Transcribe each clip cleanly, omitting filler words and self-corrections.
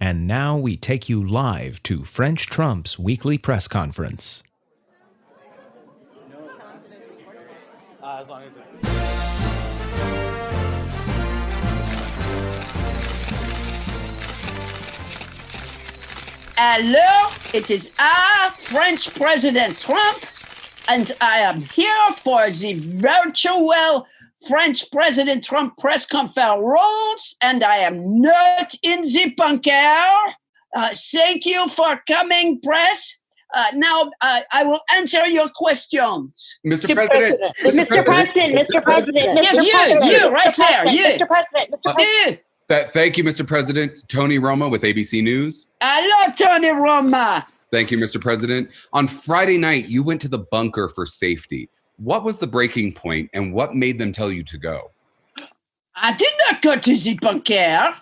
And now we take you live to French Trump's weekly press conference. As long as it's... Hello, it is I, French President Trump, and I am here for the virtual French President Trump press conference, and I am not in the bunker. Thank you for coming, press. Now, I will answer your questions. Mr. President. Mr. President. Yes, you, right there, you. Mr. President. Thank you, Mr. President. Tony Romo with ABC News. Hello, Tony Roma. Thank you, Mr. President. On Friday night, you went to the bunker for safety. What was the breaking point and what made them tell you to go? I did not go to the bunker.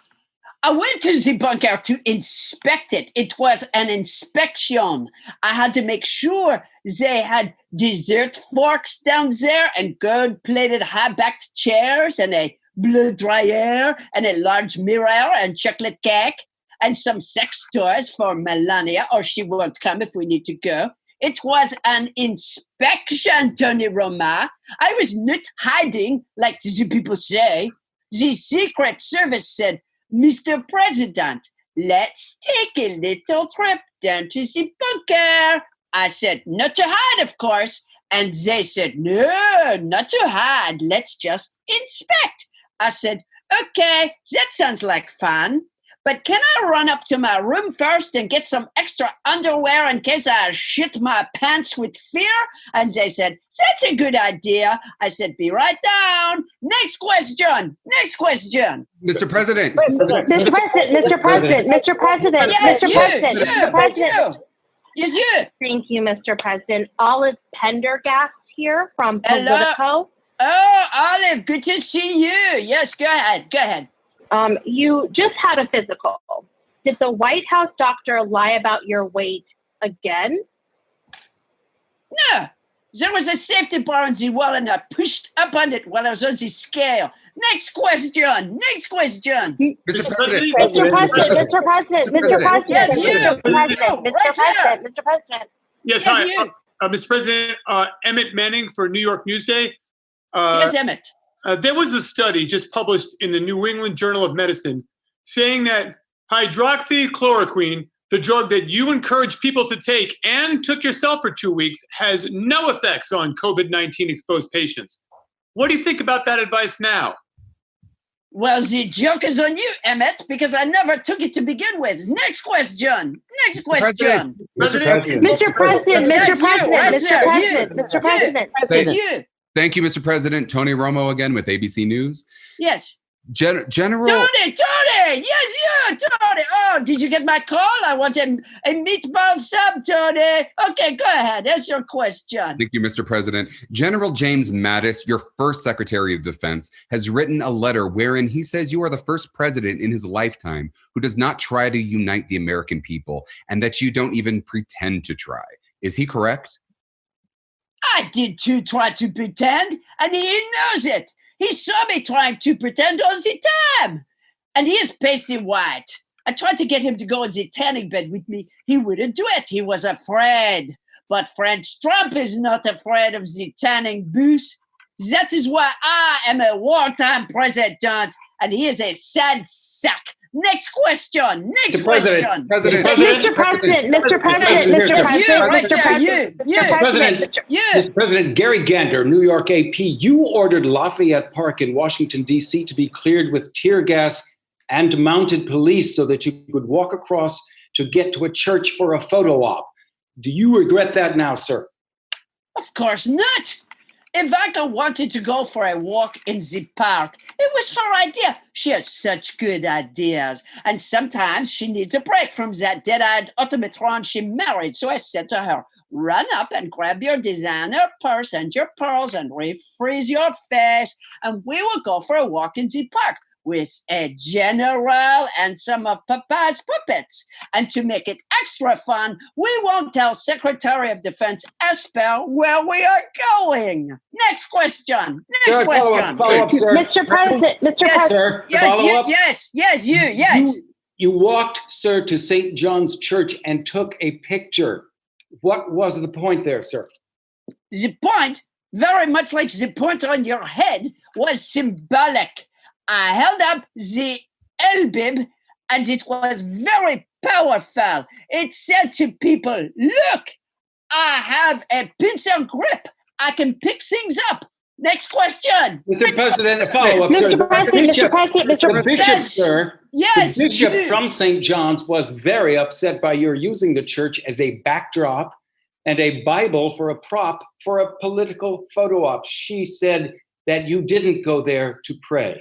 I went to the bunker to inspect it. It was an inspection. I had to make sure they had dessert forks down there and gold-plated high-backed chairs and a blow dryer and a large mirror and chocolate cake and some sex toys for Melania, or she won't come if we need to go. It was an inspection, Tony Roma. I was not hiding, like the people say. The Secret Service said, Mr. President, let's take a little trip down to the bunker. I said, not to hide, of course. And they said, no, not to hide. Let's just inspect. I said, okay, that sounds like fun. But can I run up to my room first and get some extra underwear in case I shit my pants with fear? And they said, that's a good idea. I said, be right down. Next question. Next question. Mr. President. Mr. President. Yes, Mr. you. President. You. Mr. President. Yes, you. Thank you, Mr. President. Olive Pendergast here from Hello. Politico. Oh, Olive, good to see you. Yes, go ahead. Go ahead. You just had a physical. Did the White House doctor lie about your weight again? No. There was a safety bar on the wall and I pushed up on it while I was on the scale. Next question. Next question. Mr. President. Mr. President. Yes, you. Mr. President. Yes, Yes, hi. you. Mr. President, Emmett Manning for New York Newsday. Yes, Emmett. There was a study just published in the New England Journal of Medicine saying that hydroxychloroquine, the drug that you encourage people to take and took yourself for 2 weeks, has no effects on COVID-19 exposed patients. What do you think about that advice now? Well, the joke is on you, Emmett, because I never took it to begin with. Next question. Next question. Mr. President. Mr. President. Yes, you. Right there. You. Mr. President. Yes, you. Thank you, Mr. President. Tony Romo again with ABC News. Yes. General. Tony! Yes, you, Tony. Oh, did you get my call? I want a meatball sub, Tony. Okay, go ahead. That's your question. Thank you, Mr. President. General James Mattis, your first Secretary of Defense, has written a letter wherein he says you are the first president in his lifetime who does not try to unite the American people and that you don't even pretend to try. Is he correct? I did too try to pretend, and he knows it. He saw me trying to pretend all the time. And he is pasty white. I tried to get him to go in the tanning bed with me. He wouldn't do it. He was afraid. But French Trump is not afraid of the tanning booth. That is why I am a wartime president, and he is a sad sack. Next question. Next question. President. Mr. President. Mr. President. Mr. President, Gary Gander, New York AP, you ordered Lafayette Park in Washington, D.C. to be cleared with tear gas and mounted police so that you could walk across to get to a church for a photo op. Do you regret that now, sir? Of course not. Ivanka wanted to go for a walk in the park. It was her idea. She has such good ideas. And sometimes she needs a break from that dead-eyed automatron she married. So I said to her, run up and grab your designer purse and your pearls and refreeze your face. And we will go for a walk in the park with a general and some of Papa's puppets. And to make it extra fun, we won't tell Secretary of Defense Esper where we are going. Next question. Next question. Follow up, sir. Mr. President. Yes, sir. Yes, Follow up. yes, you. You walked, sir, to St. John's Church and took a picture. What was the point there, sir? The point, very much like the point on your head, was symbolic. I held up the Elbib, and it was very powerful. It said to people, look, I have a pencil grip. I can pick things up. Next question. Mr. President, a follow-up, sir. Mr. President, The bishop, sir, Yes. the bishop you- from St. John's was very upset by your using the church as a backdrop and a Bible for a prop for a political photo op. She said that you didn't go there to pray.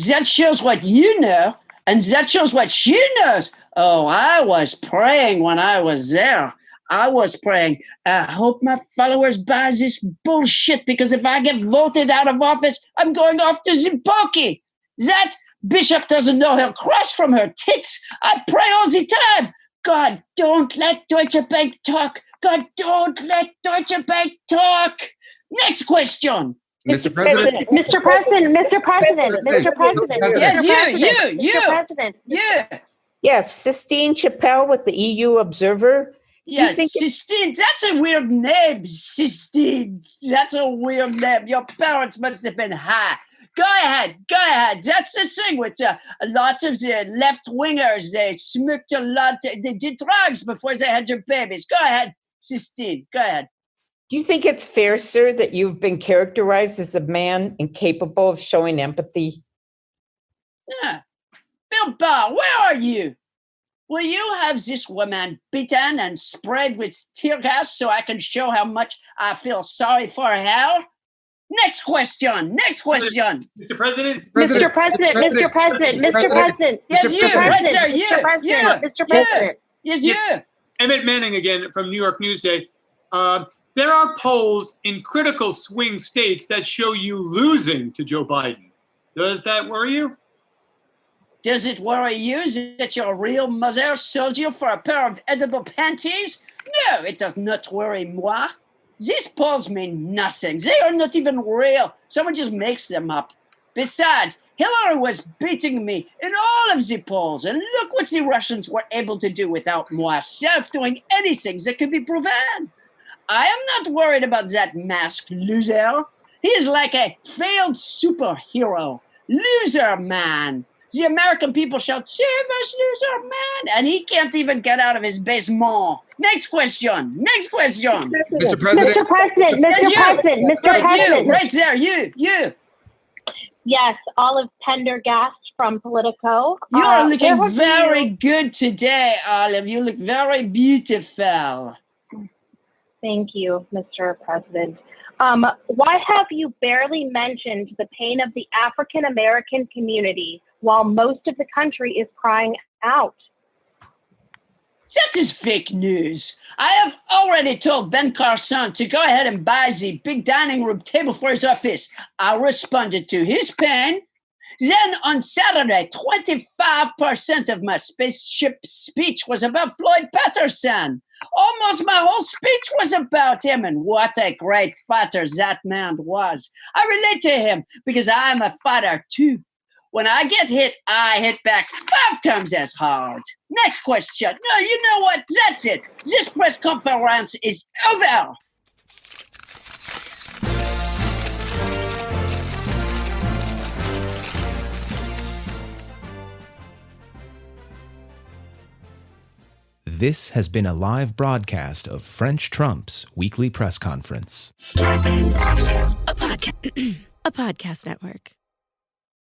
That shows what you know, and that shows what she knows. Oh, I was praying when I was there. I was praying, I hope my followers buy this bullshit, because if I get voted out of office, I'm going off to the pokey. That bishop doesn't know her cross from her tits. I pray all the time. God, don't let Deutsche Bank talk. God, don't let Deutsche Bank talk. Next question. Mr. President. Mr. President, Mr. President, Mr. President. Yes, Mr. you. President. Yeah. Yes, Sistine Chapelle with the EU Observer. Yes, think- Sistine. That's a weird name, Sistine. That's a weird name. Your parents must have been high. Go ahead. That's the thing with a lot of the left-wingers. They smoked a lot. They did drugs before they had their babies. Go ahead, Sistine. Go ahead. Do you think it's fair, sir, that you've been characterized as a man incapable of showing empathy? Yeah. Bill Barr, where are you? Will you have this woman beaten and sprayed with tear gas so I can show how much I feel sorry for her? Next question. Mr. President, Mr. President, Mr. President. Yes, you. Right there, you. Mr. President, You. Mr. President. Yes, you. Emmett Manning again from New York Newsday. There are polls in critical swing states that show you losing to Joe Biden. Does that worry you? Does it worry you that your real mother sold you for a pair of edible panties? No, it does not worry moi. These polls mean nothing. They are not even real. Someone just makes them up. Besides, Hillary was beating me in all of the polls, and look what the Russians were able to do without myself doing anything that could be proven. I am not worried about that masked loser. He is like a failed superhero. Loser man. The American people shout, save us, loser man. And he can't even get out of his basement. Next question. Mr. President. Mr. President, Mr. President, Mr. Right, President. you, right there, you. Yes, Olive Pendergast from Politico. You are There looking have very been- good today, Olive. You look very beautiful. Thank you, Mr. President. Why have you barely mentioned the pain of the African American community while most of the country is crying out? That is fake news. I have already told Ben Carson to go ahead and buy the big dining room table for his office. I responded to his pain. Then on Saturday, 25% of my spaceship speech was about Floyd Patterson. Almost my whole speech was about him, and what a great fighter that man was. I relate to him because I'm a fighter too. When I get hit, I hit back 5 times as hard. Next question. No, you know what? That's it. This press conference is over. This has been a live broadcast of French Trump's weekly press conference. Starbane's Audio, a podcast network.